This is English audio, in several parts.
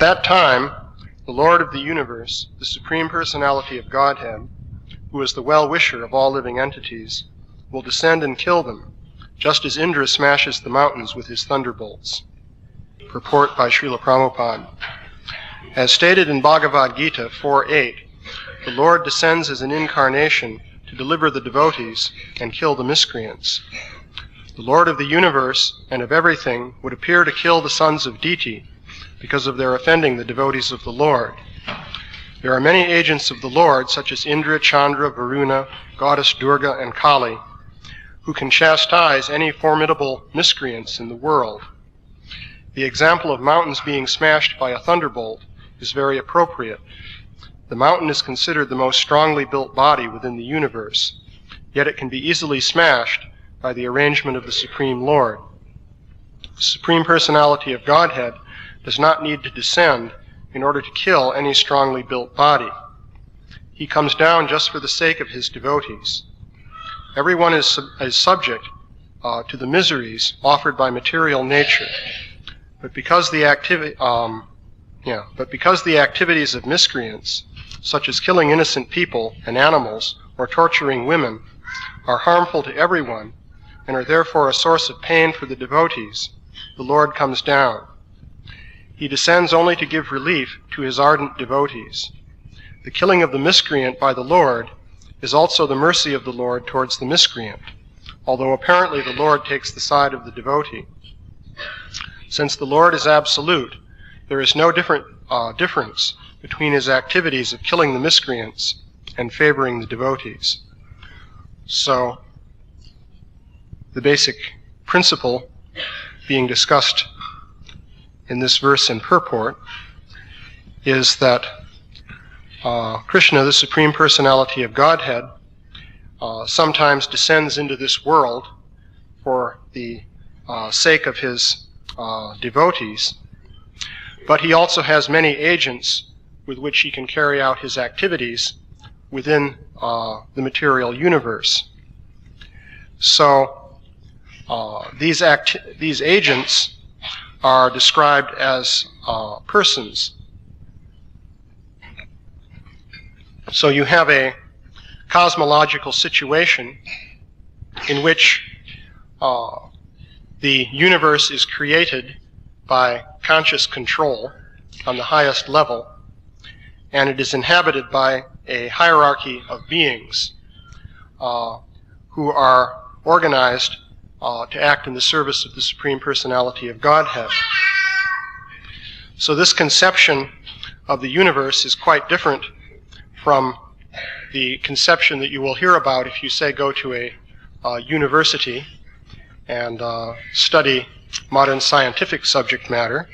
that time, the Lord of the universe, the Supreme Personality of Godhead, who is the well-wisher of all living entities, will descend and kill them, just as Indra smashes the mountains with his thunderbolts. Purport by Srila Prabhupada. As stated in Bhagavad Gita 4:8, the Lord descends as an incarnation to deliver the devotees and kill the miscreants. The Lord of the universe and of everything would appear to kill the sons of Diti because of their offending the devotees of the Lord. There are many agents of the Lord, such as Indra, Chandra, Varuna, Goddess Durga, and Kali, who can chastise any formidable miscreants in the world. The example of mountains being smashed by a thunderbolt is very appropriate. The mountain is considered the most strongly built body within the universe, yet it can be easily smashed by the arrangement of the Supreme Lord. The Supreme Personality of Godhead does not need to descend in order to kill any strongly built body. He comes down just for the sake of his devotees. Everyone is subject to the miseries offered by material nature, but because the activities of miscreants, such as killing innocent people and animals or torturing women, are harmful to everyone and are therefore a source of pain for the devotees, the Lord comes down. He descends only to give relief to his ardent devotees. The killing of the miscreant by the Lord is also the mercy of the Lord towards the miscreant, although apparently the Lord takes the side of the devotee. Since the Lord is absolute, there is no difference between his activities of killing the miscreants and favoring the devotees. So, the basic principle being discussed in this verse and purport is that Krishna, the Supreme Personality of Godhead, sometimes descends into this world for the sake of his devotees, but he also has many agents with which he can carry out his activities within the material universe. So these agents are described as persons. So you have a cosmological situation in which the universe is created by conscious control on the highest level, and it is inhabited by a hierarchy of beings who are organized to act in the service of the Supreme Personality of Godhead. So this conception of the universe is quite different from the conception that you will hear about if you, say, go to a university and study modern scientific subject matter.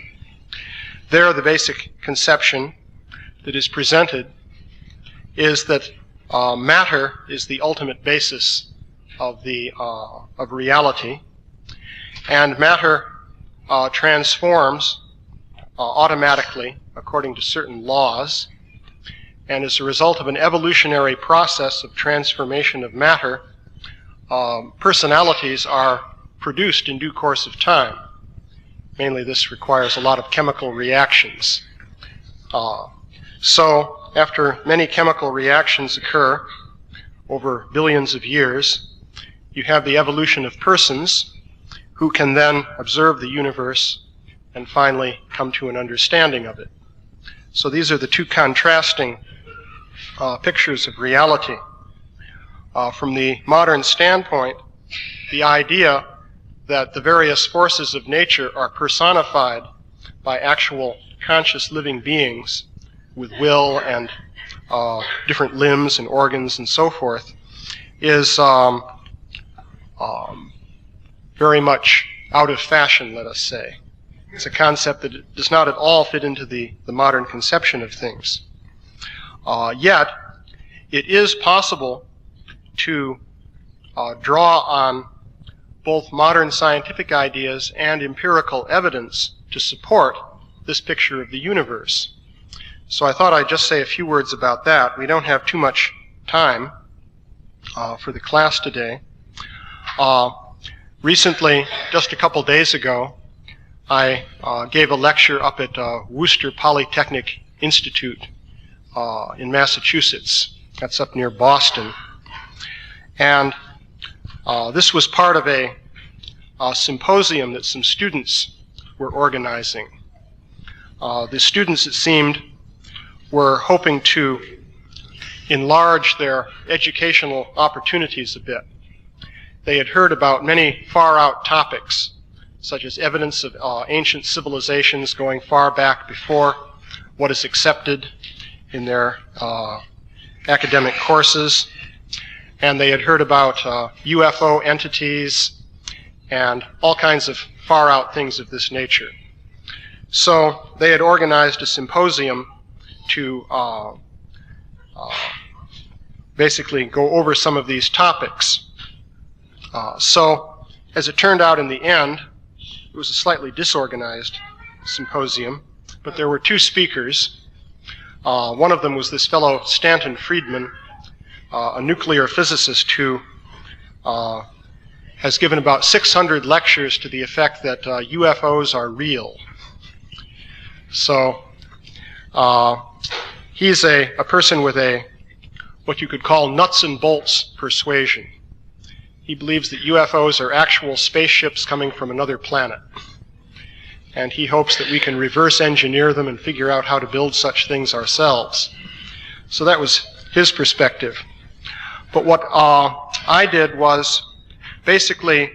There, the basic conception that is presented is that matter is the ultimate basis of reality, and matter transforms automatically according to certain laws, and as a result of an evolutionary process of transformation of matter, personalities are produced in due course of time. Mainly this requires a lot of chemical reactions. So after many chemical reactions occur over billions of years, you have the evolution of persons who can then observe the universe and finally come to an understanding of it. So these are the two contrasting pictures of reality. From the modern standpoint, the idea that the various forces of nature are personified by actual conscious living beings with will and different limbs and organs and so forth is very much out of fashion, let us say. It's a concept that does not at all fit into the modern conception of things. Yet, it is possible to draw on both modern scientific ideas and empirical evidence to support this picture of the universe. So I thought I'd just say a few words about that. We don't have too much time for the class today. Recently, just a couple days ago, I gave a lecture up at Worcester Polytechnic Institute in Massachusetts. That's up near Boston. And this was part of a symposium that some students were organizing. The students, it seemed, were hoping to enlarge their educational opportunities a bit. They had heard about many far-out topics, such as evidence of ancient civilizations going far back before what is accepted in their academic courses. And they had heard about UFO entities and all kinds of far-out things of this nature. So they had organized a symposium to basically go over some of these topics. So as it turned out in the end, it was a slightly disorganized symposium, but there were two speakers. One of them was this fellow Stanton Friedman, a nuclear physicist who has given about 600 lectures to the effect that UFOs are real. So he's a person with what you could call nuts and bolts persuasion. He believes that UFOs are actual spaceships coming from another planet. And he hopes that we can reverse engineer them and figure out how to build such things ourselves. So that was his perspective. But what I did was basically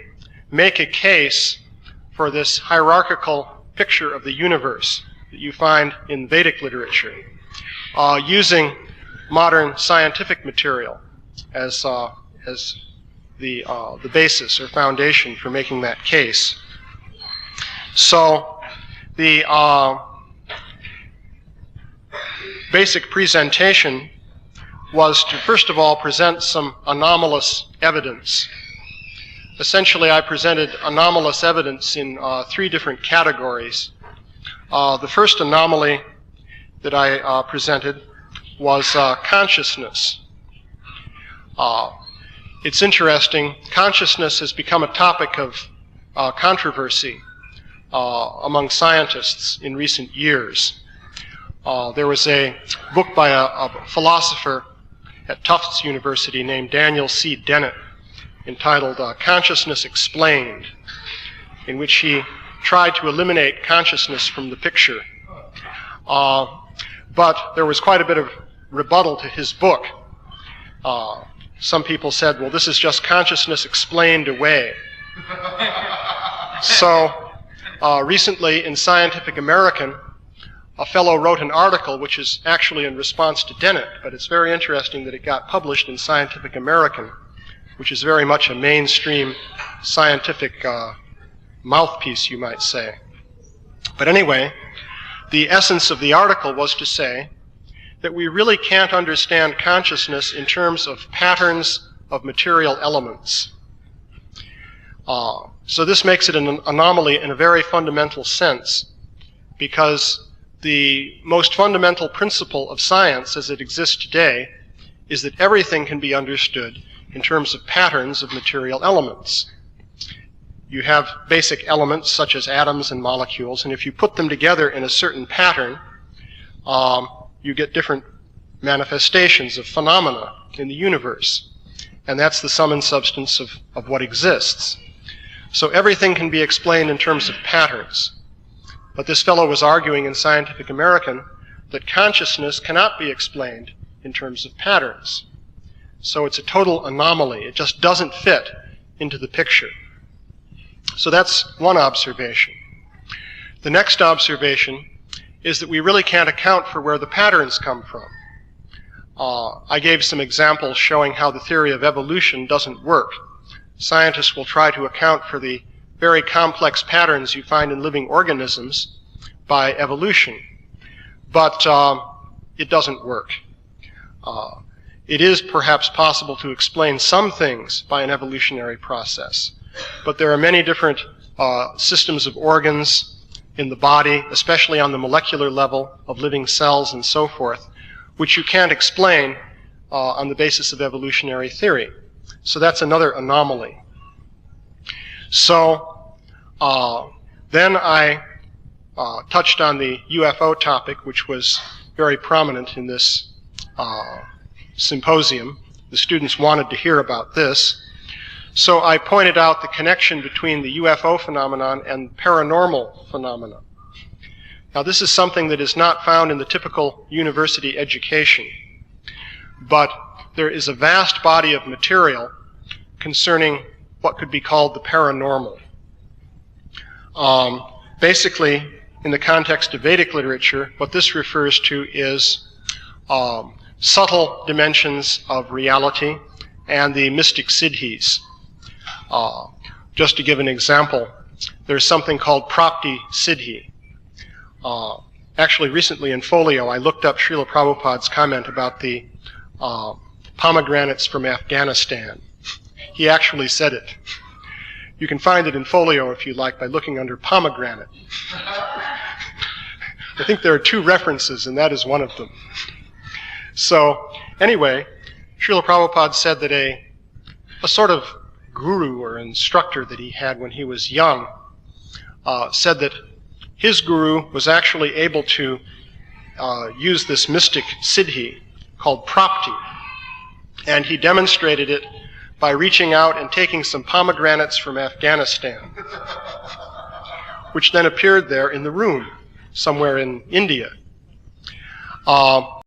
make a case for this hierarchical picture of the universe that you find in Vedic literature, using modern scientific material as the basis or foundation for making that case. So the basic presentation was to first of all present some anomalous evidence. Essentially, I presented anomalous evidence in three different categories. The first anomaly that I presented was consciousness. It's interesting, consciousness has become a topic of controversy among scientists in recent years. There was a book by a philosopher at Tufts University named Daniel C. Dennett entitled Consciousness Explained, in which he tried to eliminate consciousness from the picture. But there was quite a bit of rebuttal to his book. Some people said, well, this is just consciousness explained away. So recently in Scientific American, a fellow wrote an article which is actually in response to Dennett, but it's very interesting that it got published in Scientific American, which is very much a mainstream scientific mouthpiece, you might say. But anyway, the essence of the article was to say that we really can't understand consciousness in terms of patterns of material elements. So this makes it an anomaly in a very fundamental sense, because the most fundamental principle of science as it exists today is that everything can be understood in terms of patterns of material elements. You have basic elements such as atoms and molecules, and if you put them together in a certain pattern, you get different manifestations of phenomena in the universe. And that's the sum and substance of what exists. So everything can be explained in terms of patterns. But this fellow was arguing in Scientific American that consciousness cannot be explained in terms of patterns. So it's a total anomaly. It just doesn't fit into the picture. So that's one observation. The next observation is that we really can't account for where the patterns come from. I gave some examples showing how the theory of evolution doesn't work. Scientists will try to account for the very complex patterns you find in living organisms by evolution. But it doesn't work. It is perhaps possible to explain some things by an evolutionary process, but there are many different systems of organs in the body, especially on the molecular level of living cells and so forth, which you can't explain on the basis of evolutionary theory. So that's another anomaly. So Then I touched on the UFO topic, which was very prominent in this symposium. The students wanted to hear about this. So I pointed out the connection between the UFO phenomenon and paranormal phenomena. Now, this is something that is not found in the typical university education, but there is a vast body of material concerning what could be called the paranormal. Basically, in the context of Vedic literature, what this refers to is subtle dimensions of reality and the mystic sidhis. Just to give an example, there's something called prapti siddhi. Actually, recently in Folio, I looked up Srila Prabhupada's comment about the pomegranates from Afghanistan. He actually said it. You can find it in Folio, if you like, by looking under pomegranate. I think there are 2 references, and that is one of them. So, anyway, Srila Prabhupada said that a sort of guru or instructor that he had when he was young said that his guru was actually able to use this mystic siddhi called prapti, and he demonstrated it by reaching out and taking some pomegranates from Afghanistan, which then appeared there in the room somewhere in India.